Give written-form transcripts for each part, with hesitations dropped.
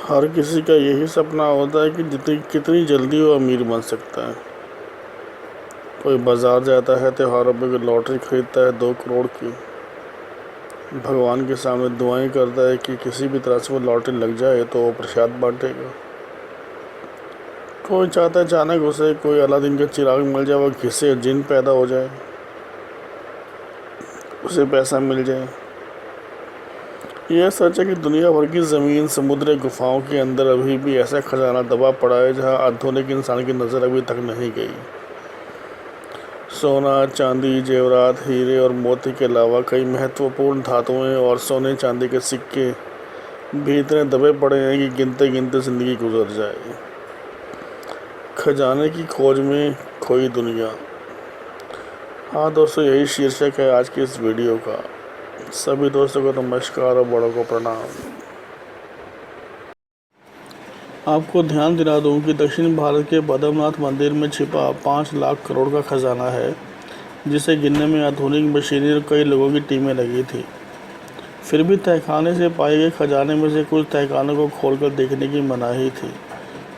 हर किसी का यही सपना होता है कि कितनी जल्दी वो अमीर बन सकता है। कोई बाजार जाता है, त्योहारों पे लॉटरी खरीदता है 2 करोड़ की, भगवान के सामने दुआएं करता है कि किसी भी तरह से वो लॉटरी लग जाए तो वो प्रसाद बांटेगा। कोई चाहता है अचानक उसे कोई अलादीन का चिराग मिल जाए, वो घिसे जिन पैदा हो जाए, उसे पैसा मिल जाए। यह सच है कि दुनिया भर की ज़मीन, समुद्र, गुफाओं के अंदर अभी भी ऐसा खजाना दबा पड़ा है जहां आधुनिक इंसान की नज़र अभी तक नहीं गई। सोना, चांदी, जेवरात, हीरे और मोती के अलावा कई महत्वपूर्ण धातुएं और सोने चांदी के सिक्के भी इतने दबे पड़े हैं कि गिनते गिनते ज़िंदगी गुजर जाए। खजाने की खोज में खोई दुनिया। हाँ दोस्तों, यही शीर्षक है आज की इस वीडियो का। सभी दोस्तों को नमस्कार और बड़ों को प्रणाम। आपको ध्यान दिला दूं कि दक्षिण भारत के बद्रीनाथ मंदिर में छिपा 5 लाख करोड़ का खजाना है, जिसे गिनने में आधुनिक मशीनरी और कई लोगों की टीमें लगी थी। फिर भी तहखाने से पाए गए खजाने में से कुछ तहखानों को खोलकर देखने की मनाही थी,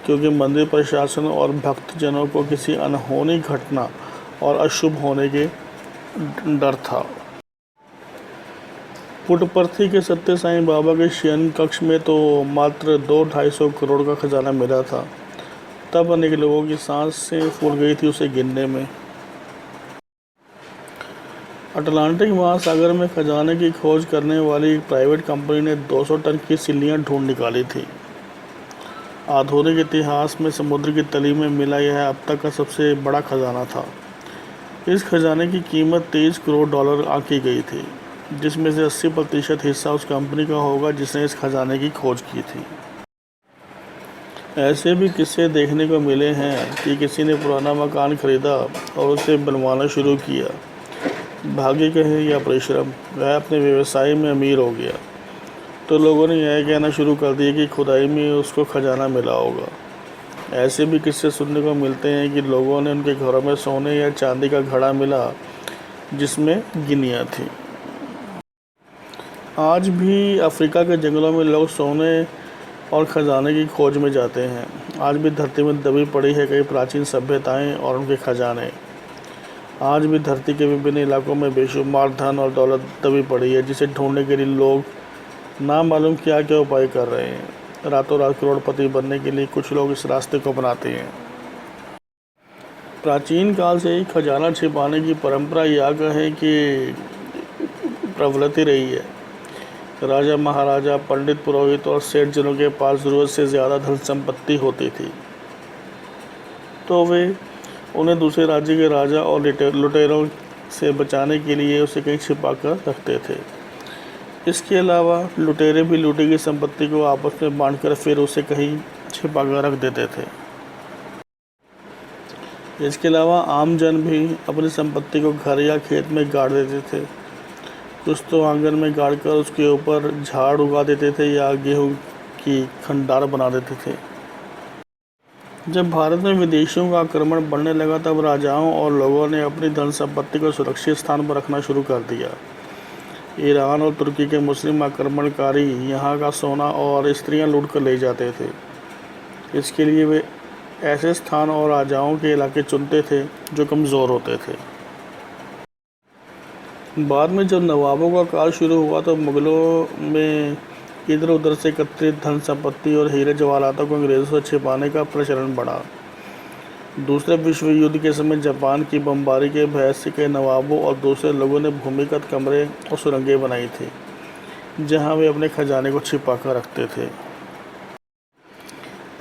क्योंकि मंदिर प्रशासन और भक्तजनों को किसी अनहोनी घटना और अशुभ होने के डर था। पुट्टपर्थी के सत्य साईं बाबा के शयन कक्ष में तो मात्र 200-250 करोड़ का खजाना मिला था। तब अनेक लोगों की सांसें फूल गई थी उसे गिनने में। अटलांटिक महासागर में खजाने की खोज करने वाली एक प्राइवेट कंपनी ने 200 टन की सिल्लियां ढूंढ निकाली थी। आधुनिक इतिहास में समुद्र की तली में मिला यह अब तक का सबसे बड़ा खजाना था। इस खजाने की कीमत $23 करोड़ आंकी गई थी, जिसमें से 80% हिस्सा उस कंपनी का होगा जिसने इस खजाने की खोज की थी। ऐसे भी किस्से देखने को मिले हैं कि किसी ने पुराना मकान खरीदा और उसे बनवाना शुरू किया। भाग्य कहे या परिश्रम, वह अपने व्यवसाय में अमीर हो गया, तो लोगों ने यह कहना शुरू कर दिया कि खुदाई में उसको खजाना मिला होगा। ऐसे भी किस्से सुनने को मिलते हैं कि लोगों ने उनके घरों में सोने या चांदी का घड़ा मिला जिसमें गिनियाँ थी। आज भी अफ्रीका के जंगलों में लोग सोने और खजाने की खोज में जाते हैं। आज भी धरती में दबी पड़ी है कई प्राचीन सभ्यताएं और उनके खजाने। आज भी धरती के विभिन्न इलाकों में बेशुमार धन और दौलत दबी पड़ी है, जिसे ढूंढने के लिए लोग ना मालूम क्या क्या उपाय कर रहे हैं। रातों रात करोड़पति बनने के लिए कुछ लोग इस रास्ते को अपनाते हैं। प्राचीन काल से ही खजाना छिपाने की परंपरा या कहें कि प्रवृत्ति रही है। राजा, महाराजा, पंडित, पुरोहित और सेठ जनों के पास ज़रूरत से ज़्यादा धन संपत्ति होती थी, तो वे उन्हें दूसरे राज्य के राजा और लुटेरों से बचाने के लिए उसे कहीं छिपा कर रखते थे। इसके अलावा लुटेरे भी लूटी गई संपत्ति को आपस में बांटकर फिर उसे कहीं छिपा कर रख देते थे। इसके अलावा आम जन भी अपनी संपत्ति को घर या खेत में गाड़ देते थे। कुछ तो आंगन में गाड़कर उसके ऊपर झाड़ उगा देते थे या गेहूं की खंडार बना देते थे। जब भारत में विदेशियों का आक्रमण बढ़ने लगा, तब राजाओं और लोगों ने अपनी धन संपत्ति को सुरक्षित स्थान पर रखना शुरू कर दिया। ईरान और तुर्की के मुस्लिम आक्रमणकारी यहाँ का सोना और स्त्रियाँ लूट कर ले जाते थे। इसके लिए वे ऐसे स्थान और राजाओं के इलाके चुनते थे जो कमज़ोर होते थे। बाद में जब नवाबों का काल शुरू हुआ तो मुग़लों में इधर उधर से एकत्रित धन संपत्ति और हीरे जवाहरातों को अंग्रेज़ों से छिपाने का प्रचलन बढ़ा। दूसरे विश्व युद्ध के समय जापान की बमबारी के भय से कई नवाबों और दूसरे लोगों ने भूमिगत कमरे और सुरंगें बनाई थी, जहां वे अपने खजाने को छिपा कर रखते थे।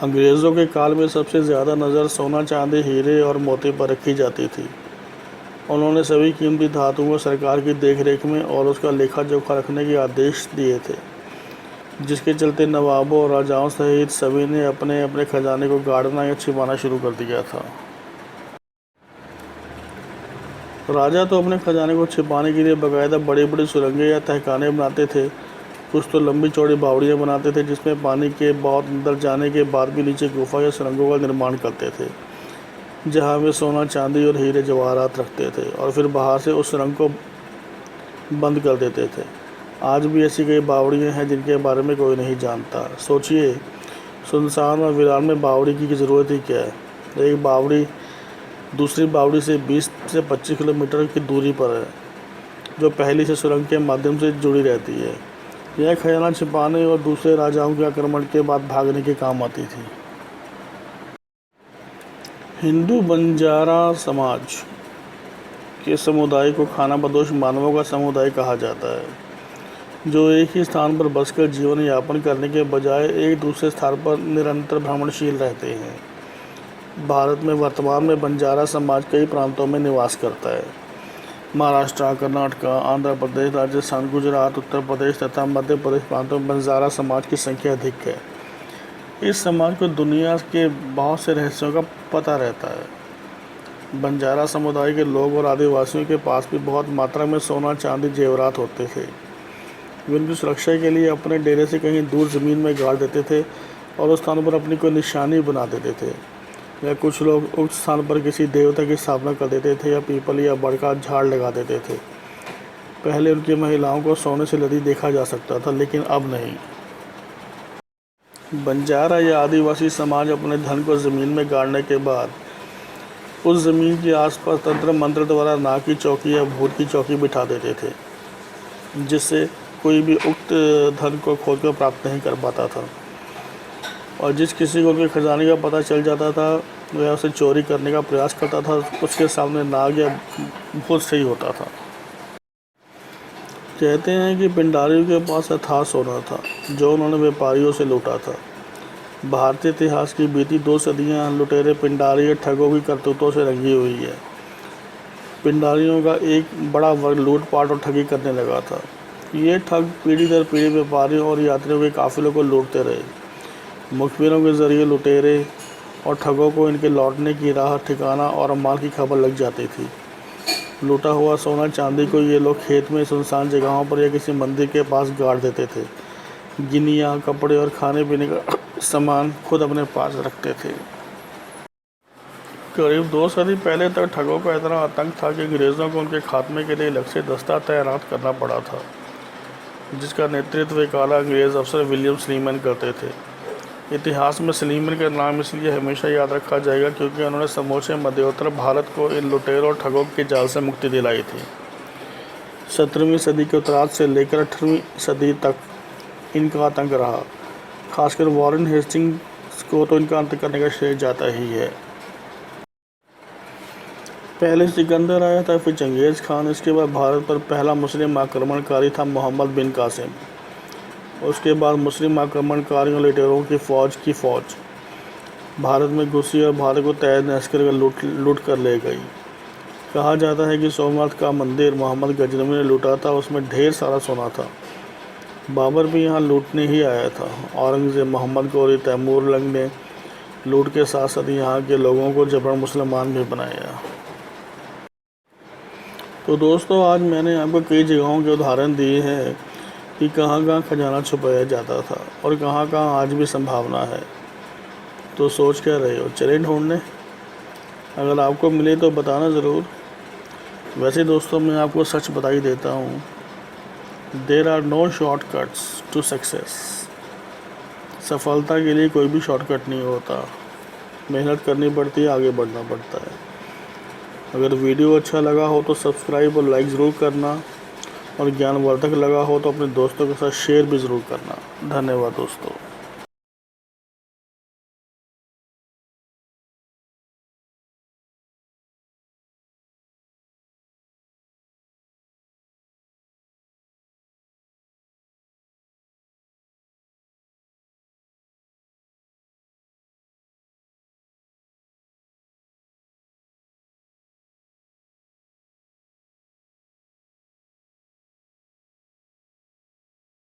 अंग्रेज़ों के काल में सबसे ज़्यादा नज़र सोना, चांदी, हीरे और मोती पर रखी जाती थी। उन्होंने सभी कीमती धातुओं को सरकार की देखरेख में और उसका लेखा जोखा रखने के आदेश दिए थे, जिसके चलते नवाबों और राजाओं सहित सभी ने अपने अपने खजाने को गाड़ना या छिपाना शुरू कर दिया था। राजा तो अपने खजाने को छिपाने के लिए बाकायदा बड़ी बड़ी सुरंगें या तहखाने बनाते थे। कुछ तो लंबी चौड़ी बावड़ियाँ बनाते थे, जिसमें पानी के बहुत अंदर जाने के बाद भी नीचे गुफा या सुरंगों का निर्माण करते थे, जहाँ वे सोना, चांदी और हीरे जवाहरात रखते थे और फिर बाहर से उस सुरंग को बंद कर देते थे। आज भी ऐसी कई बावड़ियाँ हैं जिनके बारे में कोई नहीं जानता। सोचिए, सुनसान और वीरान में बावड़ी की ज़रूरत ही क्या है। एक बावड़ी दूसरी बावड़ी से 20 से 25 किलोमीटर की दूरी पर है, जो पहली से सुरंग के माध्यम से जुड़ी रहती है। यह खजाना छिपाने और दूसरे राजाओं के आक्रमण के बाद भागने के काम आती थी। हिंदू बंजारा समाज के समुदाय को खानाबदोश मानवों का समुदाय कहा जाता है, जो एक ही स्थान पर बसकर जीवन यापन करने के बजाय एक दूसरे स्थान पर निरंतर भ्रमणशील रहते हैं। भारत में वर्तमान में बंजारा समाज कई प्रांतों में निवास करता है। महाराष्ट्र, कर्नाटक, आंध्र प्रदेश, राजस्थान, गुजरात, उत्तर प्रदेश तथा मध्य प्रदेश प्रांतों में बंजारा समाज की संख्या अधिक है। इस समाज को दुनिया के बहुत से रहस्यों का पता रहता है। बंजारा समुदाय के लोग और आदिवासियों के पास भी बहुत मात्रा में सोना, चांदी, जेवरात होते थे। वे उनकी सुरक्षा के लिए अपने डेरे से कहीं दूर ज़मीन में गाड़ देते थे और उस स्थान पर अपनी कोई निशानी बना देते थे, या कुछ लोग उस स्थान पर किसी देवता की स्थापना कर देते थे या पीपल या बड़ का झाड़ लगा देते थे। पहले उनकी महिलाओं को सोने से लदी देखा जा सकता था, लेकिन अब नहीं। बंजारा या आदिवासी समाज अपने धन को ज़मीन में गाड़ने के बाद उस ज़मीन के आसपास तंत्र मंत्र द्वारा नाग की चौकी या भूत की चौकी बिठा देते थे, जिससे कोई भी उक्त धन को खोदकर प्राप्त नहीं कर पाता था। और जिस किसी को उनके खजाने का पता चल जाता था, वह उसे चोरी करने का प्रयास करता था। उसके सामने नाग या भूत सही होता था। कहते हैं कि पिंडारियों के पास अथाह सोना था, जो उन्होंने व्यापारियों से लूटा था। भारतीय इतिहास की बीती 2 सदियाँ लुटेरे, पिंडारी और ठगों की करतूतों से रंगी हुई है। पिंडारियों का एक बड़ा वर्ग लूटपाट और ठगी करने लगा था। ये ठग पीढ़ी दर पीढ़ी व्यापारियों और यात्रियों के काफिलों को लूटते रहे। मुखबिरों के जरिए लुटेरे और ठगों को इनके लौटने की राह, ठिकाना और माल की खबर लग जाती थी। लूटा हुआ सोना, चांदी को ये लोग खेत में, सुनसान जगहों पर या किसी मंदिर के पास गाड़ देते थे। गिनिया, कपड़े और खाने पीने का सामान खुद अपने पास रखते थे। करीब 2 सदी पहले तक ठगों का इतना आतंक था कि अंग्रेज़ों को उनके खात्मे के लिए अलग से दस्ता तैनात करना पड़ा था, जिसका नेतृत्व एक आला अंग्रेज़ अफसर विलियम स्लीमन करते थे। इतिहास में स्लीमन का नाम इसलिए हमेशा याद रखा जाएगा क्योंकि उन्होंने समूचे मध्योत्तर भारत को इन लुटेरों और ठगों के जाल से मुक्ति दिलाई थी। 17वीं सदी के उत्तरार्ध से लेकर 18वीं सदी तक इनका आतंक रहा। खासकर वॉरेन हेस्टिंग्स को तो इनका अंत करने का श्रेय जाता ही है। पहले सिकंदर आया था, फिर चंगेज़ खान, इसके बाद भारत पर पहला मुस्लिम आक्रमणकारी था मोहम्मद बिन कासिम। उसके बाद मुस्लिम आक्रमणकारियों लुटेरों की फ़ौज भारत में घुसी और भारत को तहस नहस कर लूट कर ले गई। कहा जाता है कि सोमनाथ का मंदिर मोहम्मद गजनवी ने लूटा था, उसमें ढेर सारा सोना था। बाबर भी यहाँ लूटने ही आया था। औरंगज़ेब, मोहम्मद गौरी, तैमूर लंग ने लूट के साथ साथ यहाँ के लोगों को जबरन मुसलमान भी बनाया। तो दोस्तों, आज मैंने आपको कई जगहों के उदाहरण दिए हैं कि कहाँ कहाँ खजाना छुपाया जाता था और कहाँ कहाँ आज भी संभावना है। तो सोच क्या रहे हो, चलें ढूंढने। अगर आपको मिले तो बताना ज़रूर। वैसे दोस्तों, मैं आपको सच बता ही देता हूँ, there are no shortcuts to success. सफलता के लिए कोई भी शॉर्टकट नहीं होता, मेहनत करनी पड़ती है, आगे बढ़ना पड़ता है। अगर वीडियो अच्छा लगा हो तो सब्सक्राइब और लाइक ज़रूर करना, और ज्ञानवर्धक लगा हो तो अपने दोस्तों के साथ शेयर भी ज़रूर करना। धन्यवाद दोस्तों।